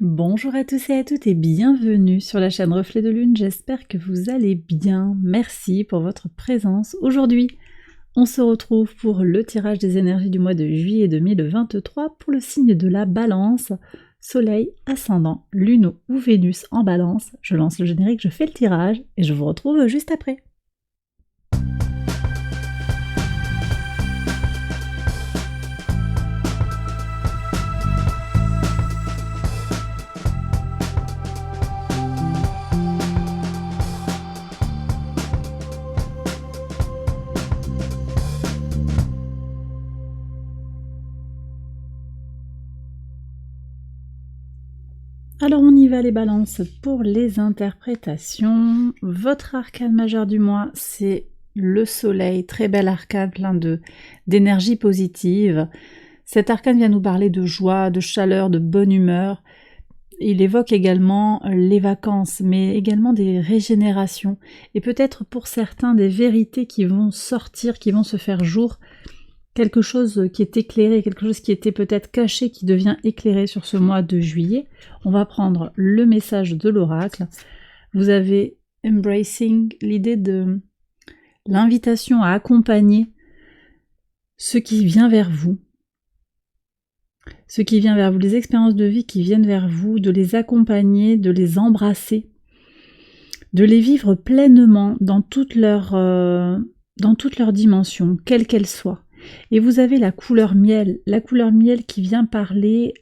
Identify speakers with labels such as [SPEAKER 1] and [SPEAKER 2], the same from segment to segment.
[SPEAKER 1] Bonjour à tous et à toutes et bienvenue sur la chaîne Reflet de Lune, j'espère que vous allez bien, merci pour votre présence. Aujourd'hui, on se retrouve pour le tirage des énergies du mois de juillet 2023 pour le signe de la Balance, Soleil, Ascendant, Lune ou Vénus en Balance. Je lance le générique, je fais le tirage et je vous retrouve juste après. Alors on y va les balances pour les interprétations. Votre arcane majeur du mois, c'est le soleil, très bel arcane, plein d'énergie positive. Cet arcane vient nous parler de joie, de chaleur, de bonne humeur. Il évoque également les vacances, mais également des régénérations. Et peut-être pour certains des vérités qui vont sortir, qui vont se faire jour. Quelque chose qui est éclairé, quelque chose qui était peut-être caché, qui devient éclairé sur ce mois de juillet. On va prendre le message de l'oracle. Vous avez embracing, l'idée de l'invitation à accompagner ce qui vient vers vous. Ce qui vient vers vous, les expériences de vie qui viennent vers vous, de les accompagner, de les embrasser, de les vivre pleinement dans toutes leurs dimensions, quelles qu'elles soient. Et vous avez la couleur miel qui vient parler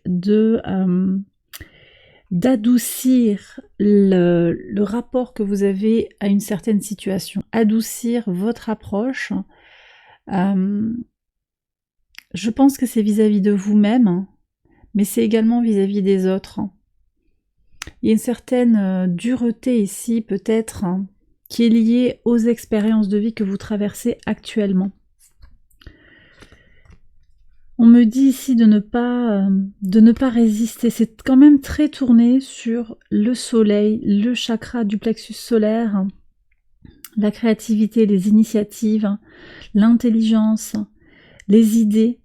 [SPEAKER 1] d'adoucir le rapport que vous avez à une certaine situation, adoucir votre approche. Je pense que c'est vis-à-vis de vous-même, mais c'est également vis-à-vis des autres. Il y a une certaine dureté ici, peut-être, qui est liée aux expériences de vie que vous traversez actuellement. On me dit ici de ne pas résister. C'est quand même très tourné sur le soleil, le chakra du plexus solaire, la créativité, les initiatives, l'intelligence, les idées.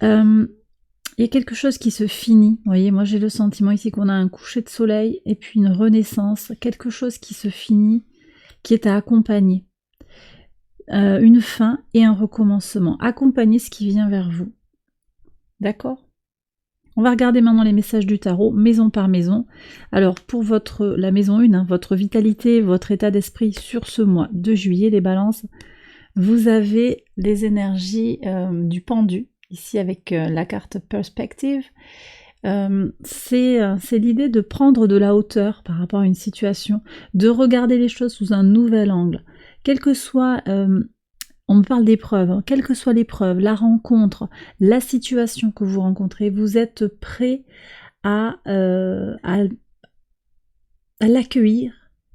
[SPEAKER 1] Il y a quelque chose qui se finit. Vous voyez, moi j'ai le sentiment ici qu'on a un coucher de soleil et puis une renaissance, quelque chose qui se finit, qui est à accompagner. Une fin et un recommencement. Accompagner ce qui vient vers vous. D'accord? On va regarder maintenant les messages du tarot, maison par maison. Alors, pour la maison 1, votre vitalité, votre état d'esprit sur ce mois de juillet, les balances, vous avez les énergies du pendu, ici avec la carte Perspective. C'est l'idée de prendre de la hauteur par rapport à une situation, de regarder les choses sous un nouvel angle. Quel que soit... on me parle d'épreuves, quelle que soit l'épreuve, la rencontre, la situation que vous rencontrez, vous êtes prêt à l'accueillir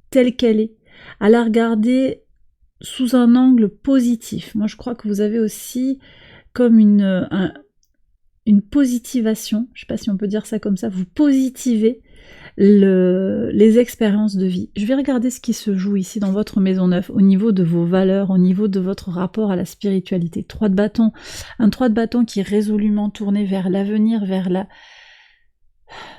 [SPEAKER 1] telle qu'elle est, à la regarder sous un angle positif. Moi, je crois que vous avez aussi comme une positivation, je ne sais pas si on peut dire ça comme ça, vous positivez les expériences de vie. Je vais regarder ce qui se joue ici dans votre maison neuve au niveau de vos valeurs, au niveau de votre rapport à la spiritualité. 3 de bâton, un 3 de bâton qui est résolument tourné vers l'avenir, vers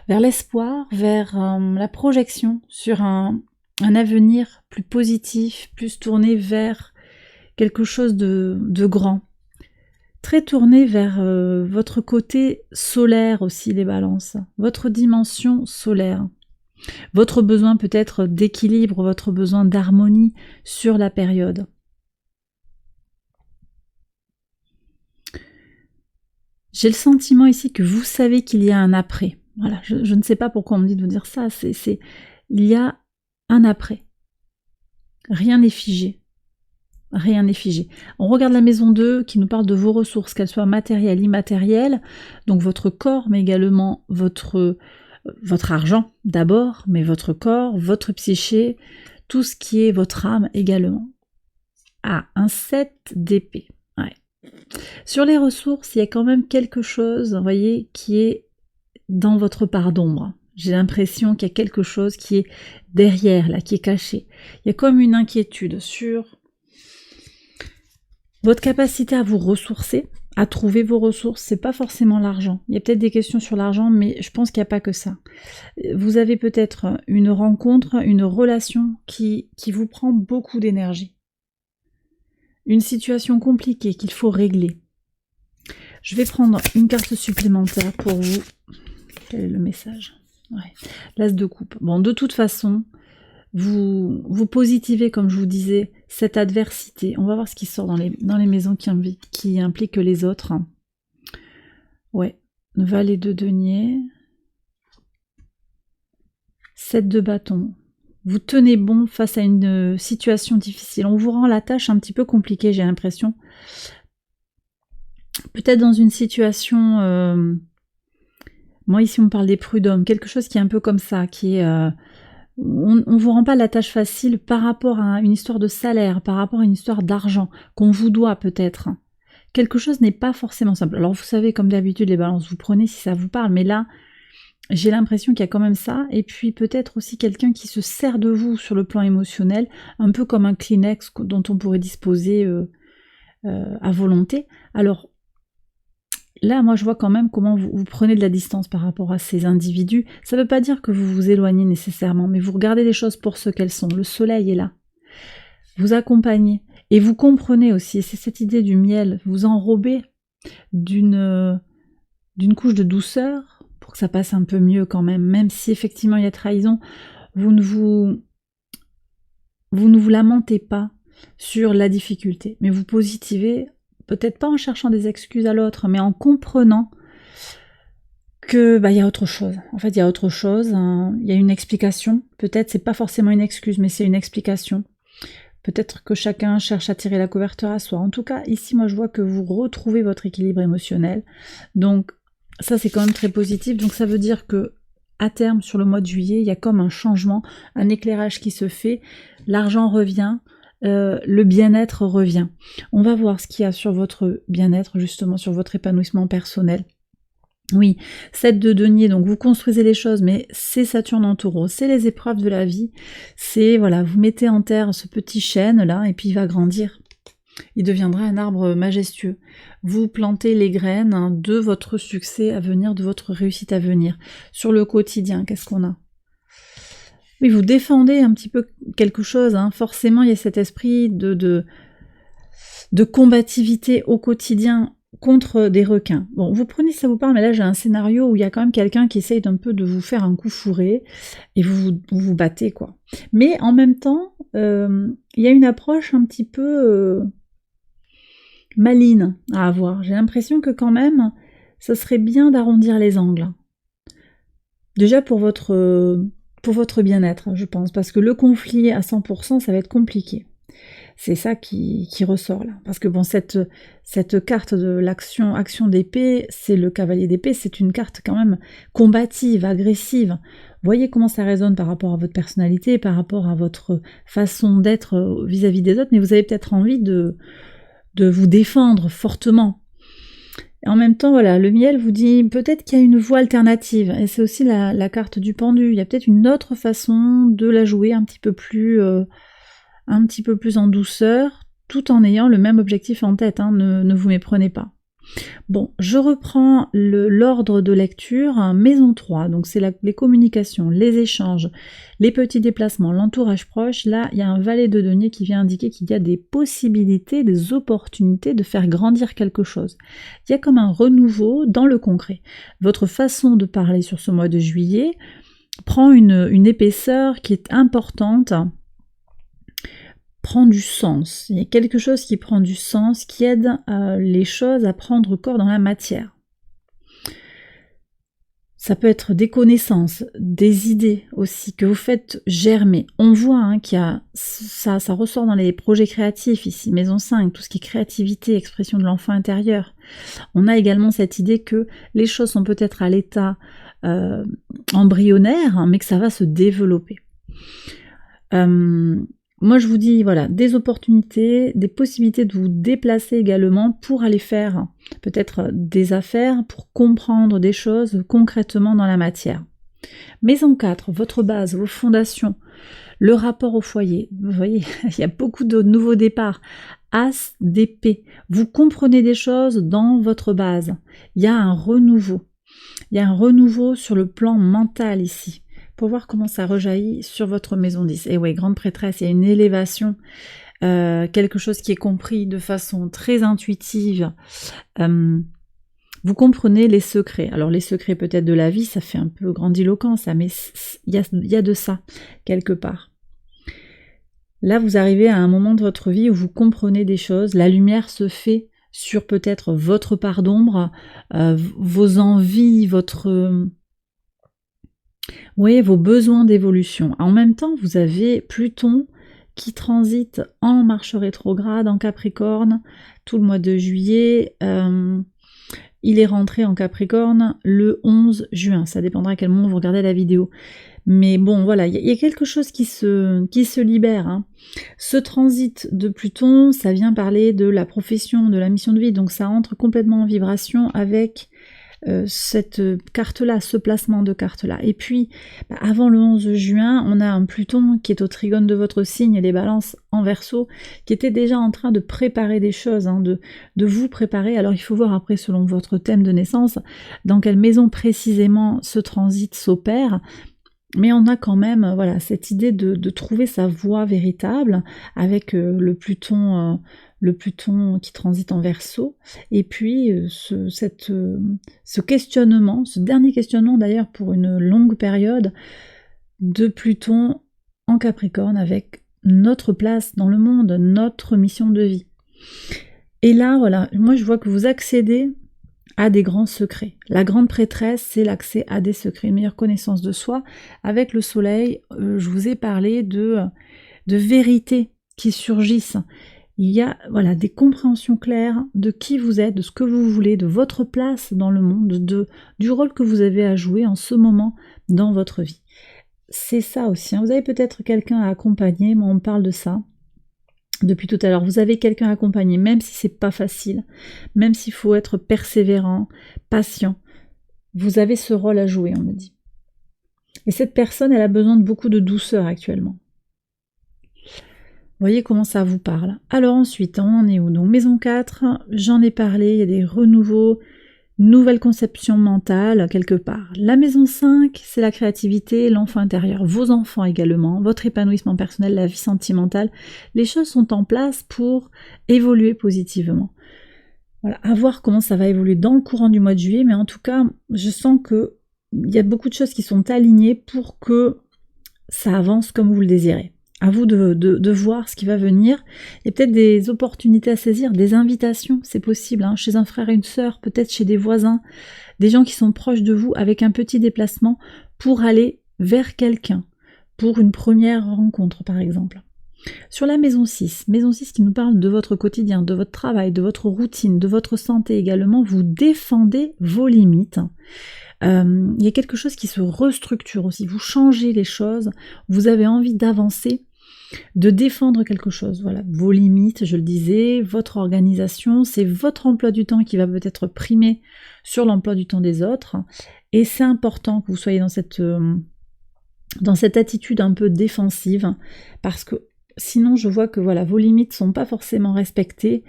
[SPEAKER 1] l'espoir, vers la projection sur un avenir plus positif, plus tourné vers quelque chose de grand. Très tourné vers votre côté solaire aussi, les balances, votre dimension solaire, votre besoin peut-être d'équilibre, votre besoin d'harmonie sur la période. J'ai le sentiment ici que vous savez qu'il y a un après. Voilà, je ne sais pas pourquoi on me dit de vous dire ça, il y a un après. Rien n'est figé. Rien n'est figé. On regarde la maison 2 qui nous parle de vos ressources, qu'elles soient matérielles, immatérielles, donc votre corps, mais également votre argent d'abord, mais votre corps, votre psyché, tout ce qui est votre âme également. Ah, un 7 d'épée. Ouais. Sur les ressources, il y a quand même quelque chose, vous voyez, qui est dans votre part d'ombre. J'ai l'impression qu'il y a quelque chose qui est derrière, là, qui est caché. Il y a comme une inquiétude sur votre capacité à vous ressourcer, à trouver vos ressources, c'est pas forcément l'argent. Il y a peut-être des questions sur l'argent, mais je pense qu'il n'y a pas que ça. Vous avez peut-être une rencontre, une relation qui vous prend beaucoup d'énergie. Une situation compliquée qu'il faut régler. Je vais prendre une carte supplémentaire pour vous. Quel est le message? Ouais. L'As de coupe. Bon, de toute façon, vous positivez, comme je vous disais, cette adversité. On va voir ce qui sort dans les maisons qui impliquent les autres. Ouais. Valet de denier. 7 de bâton. Vous tenez bon face à une situation difficile. On vous rend la tâche un petit peu compliquée, j'ai l'impression. Peut-être dans une situation... moi ici on me parle des prud'hommes. Quelque chose qui est un peu comme ça, qui est... on ne vous rend pas la tâche facile par rapport à une histoire de salaire, par rapport à une histoire d'argent, qu'on vous doit peut-être. Quelque chose n'est pas forcément simple. Alors vous savez, comme d'habitude, les balances, vous prenez si ça vous parle, mais là, j'ai l'impression qu'il y a quand même ça, et puis peut-être aussi quelqu'un qui se sert de vous sur le plan émotionnel, un peu comme un Kleenex dont on pourrait disposer à volonté. Alors, là, moi, je vois quand même comment vous prenez de la distance par rapport à ces individus. Ça ne veut pas dire que vous vous éloignez nécessairement, mais vous regardez les choses pour ce qu'elles sont. Le soleil est là. Vous accompagnez. Et vous comprenez aussi, et c'est cette idée du miel, vous enrobez d'une couche de douceur pour que ça passe un peu mieux quand même si effectivement il y a trahison, vous ne vous lamentez pas sur la difficulté, mais vous positivez, peut-être pas en cherchant des excuses à l'autre, mais en comprenant que y a autre chose. En fait, il y a autre chose, hein. Il y a une explication. Peut-être c'est pas forcément une excuse, mais c'est une explication. Peut-être que chacun cherche à tirer la couverture à soi. En tout cas, ici, moi, je vois que vous retrouvez votre équilibre émotionnel. Donc, ça, c'est quand même très positif. Donc, ça veut dire que à terme, sur le mois de juillet, il y a comme un changement, un éclairage qui se fait. L'argent revient. Le bien-être revient. On va voir ce qu'il y a sur votre bien-être, justement, sur votre épanouissement personnel. Oui, 7 de denier, donc vous construisez les choses, mais c'est Saturne en taureau, c'est les épreuves de la vie, c'est, voilà, vous mettez en terre ce petit chêne là, et puis il va grandir. Il deviendra un arbre majestueux. Vous plantez les graines de votre succès à venir, de votre réussite à venir. Sur le quotidien, qu'est-ce qu'on a? Oui, vous défendez un petit peu quelque chose, hein. Forcément il y a cet esprit de combativité au quotidien, contre des requins. Bon, vous prenez si ça vous parle, mais là j'ai un scénario où il y a quand même quelqu'un qui essaye d'un peu de vous faire un coup fourré, et vous battez, quoi. Mais en même temps, il y a une approche un petit peu maligne à avoir. J'ai l'impression que quand même, ça serait bien d'arrondir les angles. Déjà pour votre bien-être, je pense, parce que le conflit à 100%, ça va être compliqué. C'est ça qui ressort là. Parce que bon, cette carte de action d'épée, c'est le cavalier d'épée, c'est une carte quand même combative, agressive. Voyez comment ça résonne par rapport à votre personnalité, par rapport à votre façon d'être vis-à-vis des autres, mais vous avez peut-être envie de vous défendre fortement. Et en même temps, voilà, le miel vous dit peut-être qu'il y a une voie alternative, et c'est aussi la carte du pendu. Il y a peut-être une autre façon de la jouer un petit peu plus en douceur, tout en ayant le même objectif en tête, hein, ne vous méprenez pas. Bon, je reprends l'ordre de lecture, maison 3, donc c'est les communications, les échanges, les petits déplacements, l'entourage proche. Là, il y a un valet de denier qui vient indiquer qu'il y a des possibilités, des opportunités de faire grandir quelque chose. Il y a comme un renouveau dans le concret. Votre façon de parler sur ce mois de juillet prend une épaisseur qui est importante, prend du sens. Il y a quelque chose qui prend du sens, qui aide les choses à prendre corps dans la matière. Ça peut être des connaissances, des idées aussi que vous faites germer. On voit qu'il y a ça ressort dans les projets créatifs ici, maison 5, tout ce qui est créativité, expression de l'enfant intérieur. On a également cette idée que les choses sont peut-être à l'état embryonnaire, mais que ça va se développer. Moi, je vous dis, voilà, des opportunités, des possibilités de vous déplacer également pour aller faire peut-être des affaires, pour comprendre des choses concrètement dans la matière. Maison 4, votre base, vos fondations, le rapport au foyer. Vous voyez, il y a beaucoup de nouveaux départs. As d'épée. Vous comprenez des choses dans votre base. Il y a un renouveau. Il y a un renouveau sur le plan mental ici. Pour voir comment ça rejaillit sur votre maison 10. Et oui, grande prêtresse, il y a une élévation. Quelque chose qui est compris de façon très intuitive. Vous comprenez les secrets. Alors les secrets peut-être de la vie, ça fait un peu grandiloquent ça, mais il y a de ça, quelque part. Là, vous arrivez à un moment de votre vie où vous comprenez des choses, la lumière se fait sur peut-être votre part d'ombre, vos envies, vos besoins d'évolution. En même temps, vous avez Pluton qui transite en marche rétrograde, en Capricorne, tout le mois de juillet. Il est rentré en Capricorne le 11 juin. Ça dépendra à quel moment vous regardez la vidéo. Mais bon, voilà, il y a quelque chose qui se libère. Hein. Ce transit de Pluton, ça vient parler de la profession, de la mission de vie. Donc ça entre complètement en vibration avec cette carte-là, ce placement de carte-là. Et puis, avant le 11 juin, on a un Pluton qui est au trigone de votre signe, les balances en Verseau, qui était déjà en train de préparer des choses, hein, de vous préparer. Alors il faut voir après, selon votre thème de naissance, dans quelle maison précisément ce transit s'opère. Mais on a quand même cette idée de trouver sa voie véritable avec le Pluton qui transite en Verseau, et puis ce questionnement, ce dernier questionnement d'ailleurs pour une longue période de Pluton en Capricorne avec notre place dans le monde, notre mission de vie. Et là, moi je vois que vous accédez à des grands secrets. La grande prêtresse, c'est l'accès à des secrets, une meilleure connaissance de soi. Avec le soleil, je vous ai parlé de vérités qui surgissent. Il y a des compréhensions claires de qui vous êtes, de ce que vous voulez, de votre place dans le monde, du rôle que vous avez à jouer en ce moment dans votre vie. C'est ça aussi. Vous avez peut-être quelqu'un à accompagner, moi on me parle de ça depuis tout à l'heure. Vous avez quelqu'un à accompagner, même si c'est pas facile, même s'il faut être persévérant, patient. Vous avez ce rôle à jouer, on me dit. Et cette personne, elle a besoin de beaucoup de douceur actuellement. Vous voyez comment ça vous parle. Alors ensuite, on en est où? Donc maison 4, j'en ai parlé, il y a des renouveaux, nouvelle conception mentale quelque part. La maison 5, c'est la créativité, l'enfant intérieur, vos enfants également, votre épanouissement personnel, la vie sentimentale. Les choses sont en place pour évoluer positivement. Voilà, à voir comment ça va évoluer dans le courant du mois de juillet, mais en tout cas, je sens que il y a beaucoup de choses qui sont alignées pour que ça avance comme vous le désirez. À vous de voir ce qui va venir. Il y a peut-être des opportunités à saisir, des invitations, c'est possible, hein, chez un frère et une sœur, peut-être chez des voisins, des gens qui sont proches de vous, avec un petit déplacement pour aller vers quelqu'un, pour une première rencontre par exemple. Sur la maison 6 qui nous parle de votre quotidien, de votre travail, de votre routine, de votre santé également, vous défendez vos limites. Il y a quelque chose qui se restructure aussi, vous changez les choses, vous avez envie d'avancer, de défendre quelque chose, vos limites, je le disais, votre organisation, c'est votre emploi du temps qui va peut-être primer sur l'emploi du temps des autres, et c'est important que vous soyez dans cette attitude un peu défensive, parce que sinon je vois que vos limites sont pas forcément respectées,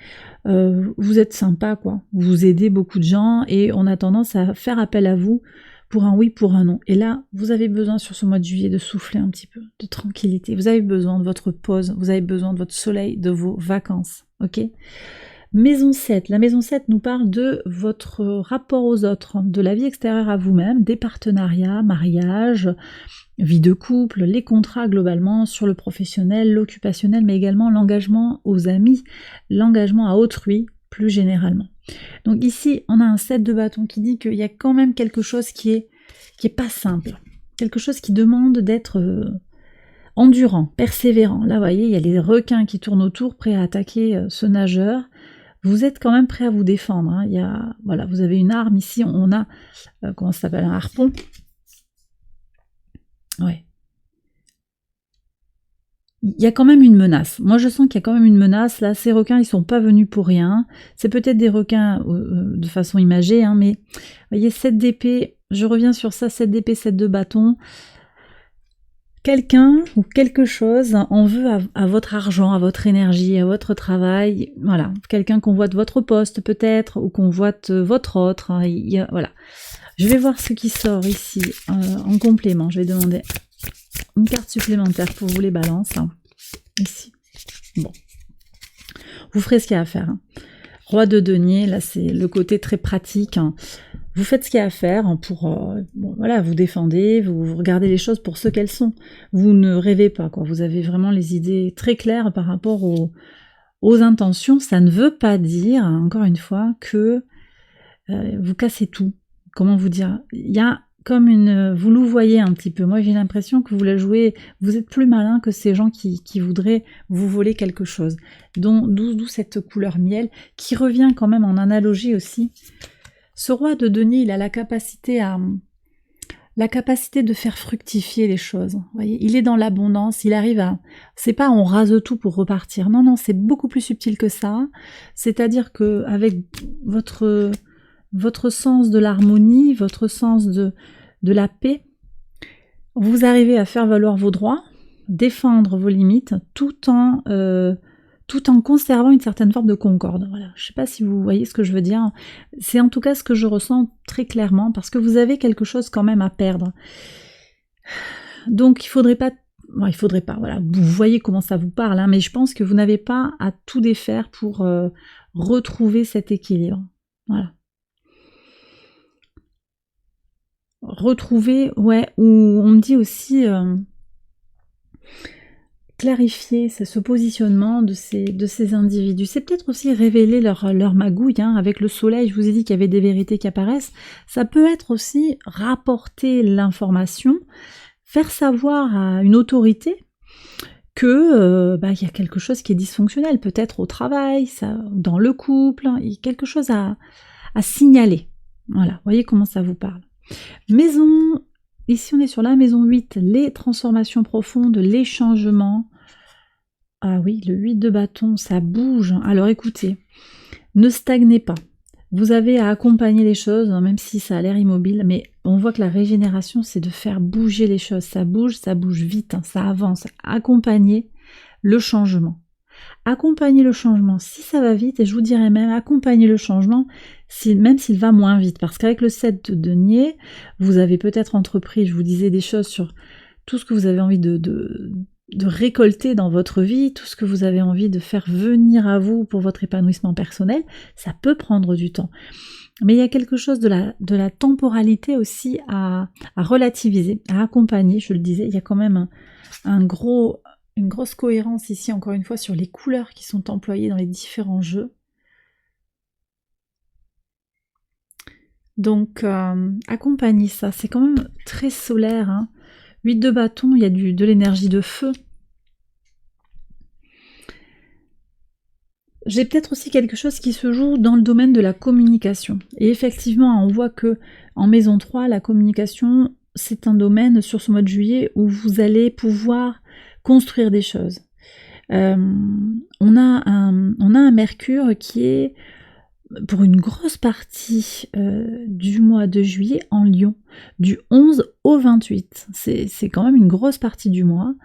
[SPEAKER 1] vous êtes sympa vous aidez beaucoup de gens et on a tendance à faire appel à vous pour un oui, pour un non. Et là, vous avez besoin sur ce mois de juillet de souffler un petit peu, de tranquillité. Vous avez besoin de votre pause, vous avez besoin de votre soleil, de vos vacances, ok ? Maison 7, la maison 7 nous parle de votre rapport aux autres, de la vie extérieure à vous-même, des partenariats, mariage, vie de couple, les contrats globalement, sur le professionnel, l'occupationnel, mais également l'engagement aux amis, l'engagement à autrui, plus généralement. Donc ici, on a un 7 de bâton qui dit qu'il y a quand même quelque chose qui est pas simple, quelque chose qui demande d'être endurant, persévérant. Là, vous voyez, il y a les requins qui tournent autour, prêts à attaquer ce nageur. Vous êtes quand même prêt à vous défendre. Hein. Il y a, vous avez une arme ici, on a, comment ça s'appelle, un harpon. Ouais. Il y a quand même une menace. Moi, je sens qu'il y a quand même une menace. Là, ces requins, ils sont pas venus pour rien. C'est peut-être des requins de façon imagée, hein, mais vous voyez, 7 d'épée, je reviens sur ça, 7 d'épée, 7 de bâton. quelqu'un ou quelque chose en veut à votre argent, à votre énergie, à votre travail. Voilà, quelqu'un convoite votre poste peut-être, ou convoite votre autre. Hein, voilà. Je vais voir ce qui sort ici en complément. Je vais demander une carte supplémentaire pour vous les balances. Hein, ici. Bon. Vous ferez ce qu'il y a à faire. Hein. Roi de denier, là c'est le côté très pratique. Hein. Vous faites ce qu'il y a à faire pour, bon, voilà, vous défendez, vous regardez les choses pour ce qu'elles sont. Vous ne rêvez pas, quoi. Vous avez vraiment les idées très claires par rapport aux intentions. Ça ne veut pas dire, encore une fois, que vous cassez tout. Comment vous dire? Il y a comme vous louvoyez un petit peu. Moi, j'ai l'impression que vous la jouez, vous êtes plus malin que ces gens qui voudraient vous voler quelque chose. D'où cette couleur miel, qui revient quand même en analogie aussi. Ce roi de denier, il a la capacité de faire fructifier les choses. Vous voyez, il est dans l'abondance, il arrive à... C'est pas on rase tout pour repartir. Non, non, c'est beaucoup plus subtil que ça. C'est-à-dire que avec votre sens de l'harmonie, votre sens de la paix, vous arrivez à faire valoir vos droits, défendre vos limites, tout en conservant une certaine forme de concorde. Voilà. Je ne sais pas si vous voyez ce que je veux dire. C'est en tout cas ce que je ressens très clairement, parce que vous avez quelque chose quand même à perdre. Donc il faudrait pas, voilà. Vous voyez comment ça vous parle, hein, mais je pense que vous n'avez pas à tout défaire pour retrouver cet équilibre. Voilà. Retrouver, ouais, ou on me dit aussi clarifier ce positionnement de ces individus. C'est peut-être aussi révéler leur magouille, hein, avec le soleil, je vous ai dit qu'il y avait des vérités qui apparaissent. Ça peut être aussi rapporter l'information, faire savoir à une autorité que y a quelque chose qui est dysfonctionnel, peut-être au travail, dans le couple, il y a quelque chose à signaler. Voilà, voyez comment ça vous parle. Maison, ici on est sur la maison 8, les transformations profondes, les changements. Ah oui, le 8 de bâton, ça bouge. Alors écoutez, ne stagnez pas. Vous avez à accompagner les choses, même si ça a l'air immobile, mais on voit que la régénération, c'est de faire bouger les choses. Ça bouge vite, hein, ça avance. Accompagnez le changement. Accompagnez le changement si ça va vite, et je vous dirais même accompagnez le changement même s'il va moins vite, parce qu'avec le 7 de denier, vous avez peut-être entrepris, je vous disais, des choses sur tout ce que vous avez envie de récolter dans votre vie, tout ce que vous avez envie de faire venir à vous pour votre épanouissement personnel. Ça peut prendre du temps. Mais il y a quelque chose de la temporalité aussi à relativiser, à accompagner, je le disais. Il y a quand même une grosse cohérence ici, encore une fois, sur les couleurs qui sont employées dans les différents jeux. Donc, accompagnez ça. C'est quand même très solaire. Hein. 8 de bâton, il y a de l'énergie de feu. J'ai peut-être aussi quelque chose qui se joue dans le domaine de la communication. Et effectivement, on voit que en maison 3, la communication, c'est un domaine sur ce mois de juillet où vous allez pouvoir construire des choses. On a un Mercure qui est pour une grosse partie du mois de juillet en Lion, du 11 au 28. C'est quand même une grosse partie du mois.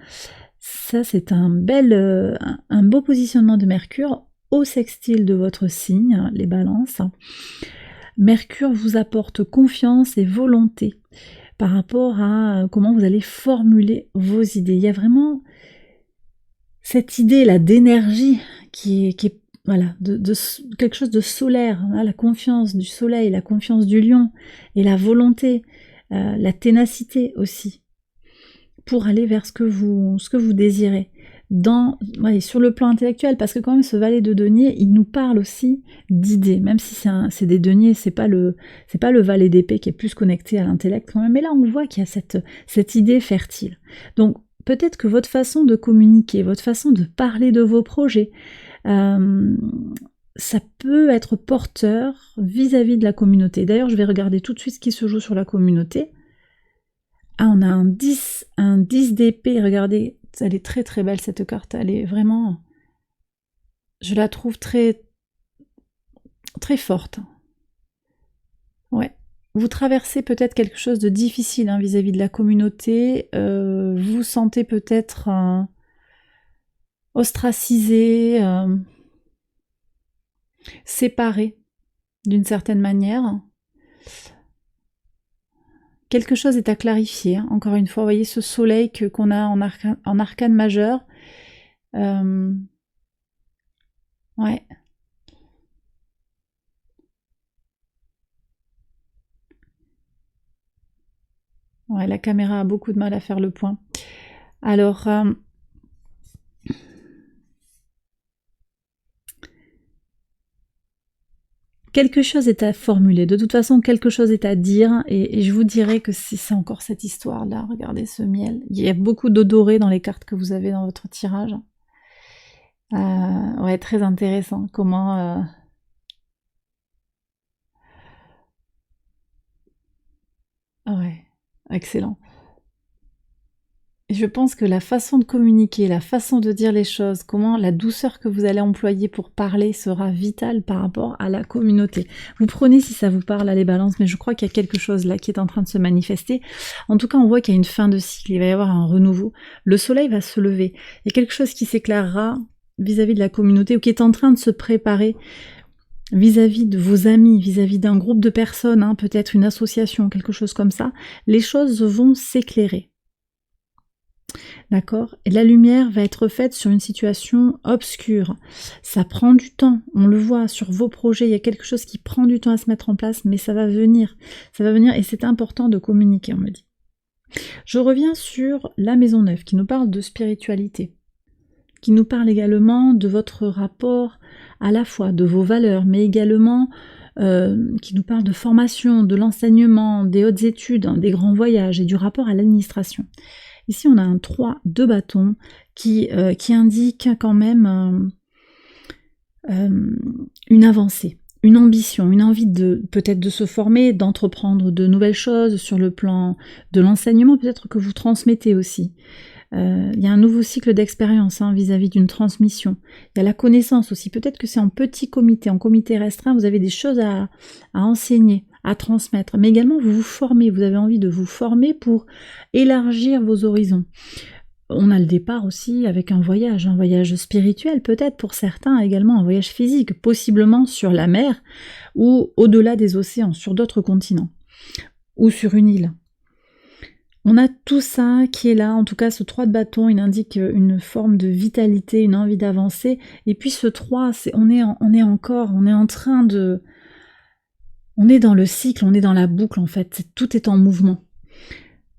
[SPEAKER 1] Ça, c'est un beau positionnement de Mercure au sextile de votre signe, les balances. Mercure vous apporte confiance et volonté par rapport à comment vous allez formuler vos idées. Il y a vraiment cette idée là d'énergie qui est voilà, de quelque chose de solaire, hein, la confiance du soleil, la confiance du lion, et la volonté, la ténacité aussi, pour aller vers ce que vous désirez. Sur le plan intellectuel, parce que quand même ce valet de denier, il nous parle aussi d'idées, même si c'est des deniers, c'est pas le valet d'épée qui est plus connecté à l'intellect quand même, mais là on voit qu'il y a cette idée fertile. Donc peut-être que votre façon de communiquer, votre façon de parler de vos projets, ça peut être porteur vis-à-vis de la communauté. D'ailleurs, je vais regarder tout de suite ce qui se joue sur la communauté. Ah, on a un 10 d'épée, regardez, elle est très très belle cette carte, elle est vraiment... Je la trouve très très forte. Ouais. vous traversez peut-être quelque chose de difficile hein, vis-à-vis de la communauté. Vous vous sentez peut-être ostracisé, séparé d'une certaine manière. Quelque chose est à clarifier. Hein. Encore une fois, vous voyez ce soleil qu'on a en arcane majeur. Ouais. Ouais, la caméra a beaucoup de mal à faire le point. Alors, quelque chose est à formuler. De toute façon, quelque chose est à dire. Et je vous dirais que c'est encore cette histoire-là. Regardez ce miel. Il y a beaucoup d'eau dorée dans les cartes que vous avez dans votre tirage. Ouais, très intéressant. Comment... Ouais, excellent. Je pense que la façon de communiquer, la façon de dire les choses, comment la douceur que vous allez employer pour parler sera vitale par rapport à la communauté. Vous prenez si ça vous parle à les balances, mais je crois qu'il y a quelque chose là qui est en train de se manifester. En tout cas, on voit qu'il y a une fin de cycle, il va y avoir un renouveau. Le soleil va se lever. Il y a quelque chose qui s'éclairera vis-à-vis de la communauté ou qui est en train de se préparer vis-à-vis de vos amis, vis-à-vis d'un groupe de personnes, hein, peut-être une association, quelque chose comme ça. Les choses vont s'éclairer. D'accord? Et la lumière va être faite sur une situation obscure. Ça prend du temps, on le voit sur vos projets, il y a quelque chose qui prend du temps à se mettre en place, mais ça va venir. Ça va venir et c'est important de communiquer, on me dit. Je reviens sur la maison neuve qui nous parle de spiritualité, qui nous parle également de votre rapport à la fois de vos valeurs, mais également qui nous parle de formation, de l'enseignement, des hautes études, hein, des grands voyages et du rapport à l'administration. Ici, on a un 3 de bâton qui indique quand même une avancée, une ambition, une envie de peut-être de se former, d'entreprendre de nouvelles choses sur le plan de l'enseignement, peut-être que vous transmettez aussi. Il y a un nouveau cycle d'expérience hein, vis-à-vis d'une transmission. Il y a la connaissance aussi. Peut-être que c'est en petit comité, en comité restreint, vous avez des choses à enseigner, à transmettre. Mais également, vous vous formez. Vous avez envie de vous former pour élargir vos horizons. On a le départ aussi avec un voyage spirituel peut-être pour certains, également un voyage physique, possiblement sur la mer ou au-delà des océans, sur d'autres continents ou sur une île. On a tout ça qui est là, en tout cas ce 3 de bâton, il indique une forme de vitalité, une envie d'avancer, et puis ce 3, on est dans le cycle, on est dans la boucle en fait, tout est en mouvement.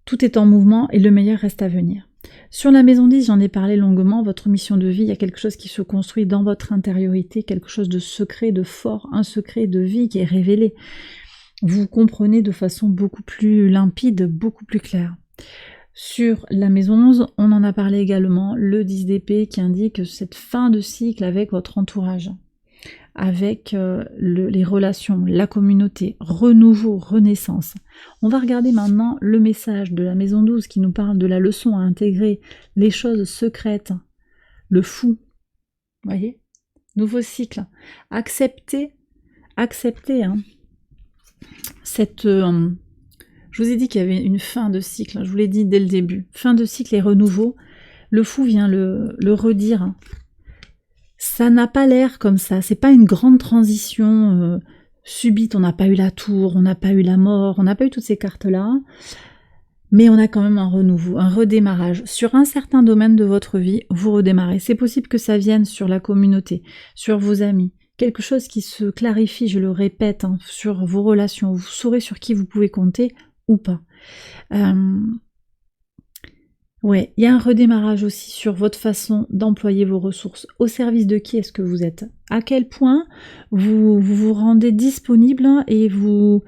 [SPEAKER 1] Tout est en mouvement et le meilleur reste à venir. Sur la maison 10, j'en ai parlé longuement, votre mission de vie, il y a quelque chose qui se construit dans votre intériorité, quelque chose de secret, de fort, un secret de vie qui est révélé. Vous comprenez de façon beaucoup plus limpide, beaucoup plus claire. Sur la maison 11, on en a parlé également, le 10 d'épée qui indique cette fin de cycle avec votre entourage, avec les relations, la communauté, renouveau, renaissance. On va regarder maintenant le message de la maison 12 qui nous parle de la leçon à intégrer, les choses secrètes, le fou, voyez, nouveau cycle. Acceptez, hein. Je vous ai dit qu'il y avait une fin de cycle, je vous l'ai dit dès le début. Fin de cycle et renouveau. Le fou vient le redire. Ça n'a pas l'air comme ça, c'est pas une grande transition subite, on n'a pas eu la tour, on n'a pas eu la mort, on n'a pas eu toutes ces cartes-là, mais on a quand même un renouveau, un redémarrage. Sur un certain domaine de votre vie, vous redémarrez. C'est possible que ça vienne sur la communauté, sur vos amis, quelque chose qui se clarifie, je le répète, hein, sur vos relations. Vous saurez sur qui vous pouvez compter ou pas. Ouais, il y a un redémarrage aussi sur votre façon d'employer vos ressources. Au service de qui est-ce que vous êtes? À quel point vous rendez disponible et vous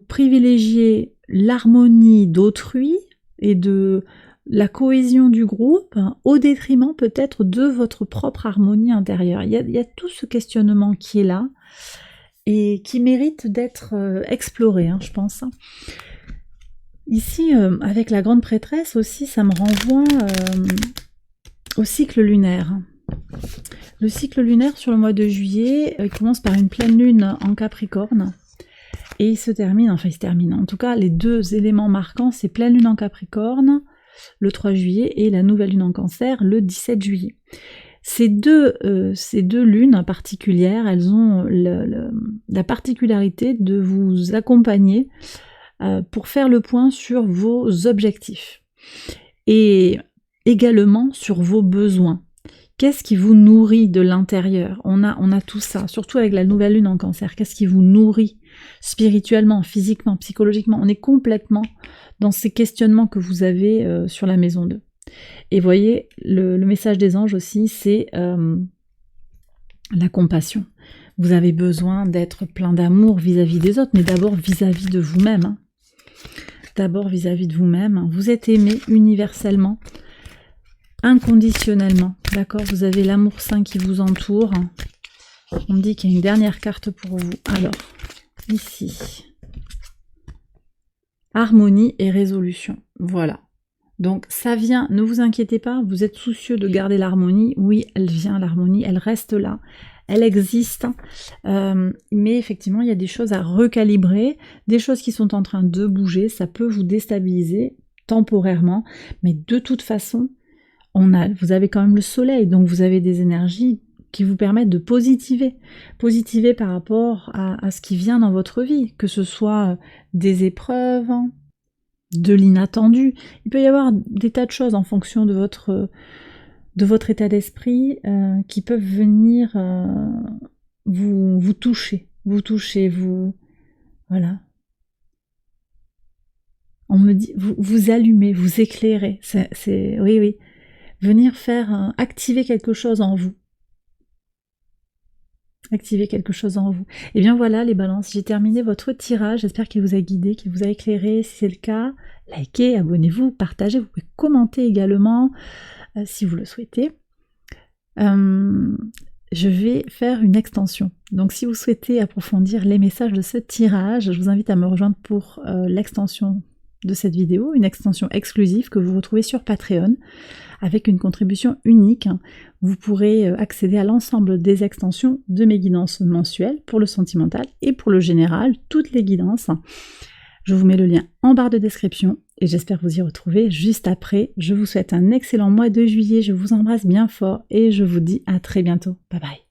[SPEAKER 1] privilégiez l'harmonie d'autrui et de la cohésion du groupe au détriment peut-être de votre propre harmonie intérieure. Il y a tout ce questionnement qui est là et qui mérite d'être exploré, hein, je pense. Ici, avec la grande prêtresse aussi, ça me renvoie au cycle lunaire. Le cycle lunaire sur le mois de juillet commence par une pleine lune en Capricorne. Et il se termine, en tout cas les deux éléments marquants, c'est pleine lune en Capricorne le 3 juillet et la nouvelle lune en Cancer le 17 juillet. Ces deux lunes particulières, elles ont la particularité de vous accompagner pour faire le point sur vos objectifs et également sur vos besoins. Qu'est-ce qui vous nourrit de l'intérieur ? On a tout ça, surtout avec la nouvelle lune en Cancer. Qu'est-ce qui vous nourrit spirituellement, physiquement, psychologiquement ? On est complètement dans ces questionnements que vous avez sur la maison 2. Et voyez, le message des anges aussi, c'est la compassion. Vous avez besoin d'être plein d'amour vis-à-vis des autres, mais d'abord vis-à-vis de vous-même. Hein. D'abord vis-à-vis de vous-même. Vous êtes aimé universellement, inconditionnellement. D'accord ? Vous avez l'amour saint qui vous entoure. On me dit qu'il y a une dernière carte pour vous. Alors, ici. Harmonie et résolution. Voilà. Donc ça vient, ne vous inquiétez pas, vous êtes soucieux de garder l'harmonie. Oui, elle vient, l'harmonie, elle reste là. Elle existe, mais effectivement, il y a des choses à recalibrer, des choses qui sont en train de bouger. Ça peut vous déstabiliser temporairement, mais de toute façon, vous avez quand même le soleil, donc vous avez des énergies qui vous permettent de positiver par rapport à ce qui vient dans votre vie, que ce soit des épreuves, de l'inattendu. Il peut y avoir des tas de choses en fonction de votre état d'esprit qui peuvent venir vous toucher, voilà. On me dit, vous allumez, vous éclairez, oui, venir faire activer quelque chose en vous. Activer quelque chose en vous. Et bien voilà les balances, j'ai terminé votre tirage, j'espère qu'il vous a guidé, qu'il vous a éclairé. Si c'est le cas, likez, abonnez-vous, partagez, vous pouvez commenter également si vous le souhaitez. Je vais faire une extension. Donc si vous souhaitez approfondir les messages de ce tirage, je vous invite à me rejoindre pour l'extension de cette vidéo, une extension exclusive que vous retrouvez sur Patreon avec une contribution unique. Vous pourrez accéder à l'ensemble des extensions de mes guidances mensuelles pour le sentimental et pour le général, toutes les guidances. Je vous mets le lien en barre de description et j'espère vous y retrouver juste après. Je vous souhaite un excellent mois de juillet, je vous embrasse bien fort et je vous dis à très bientôt. Bye bye.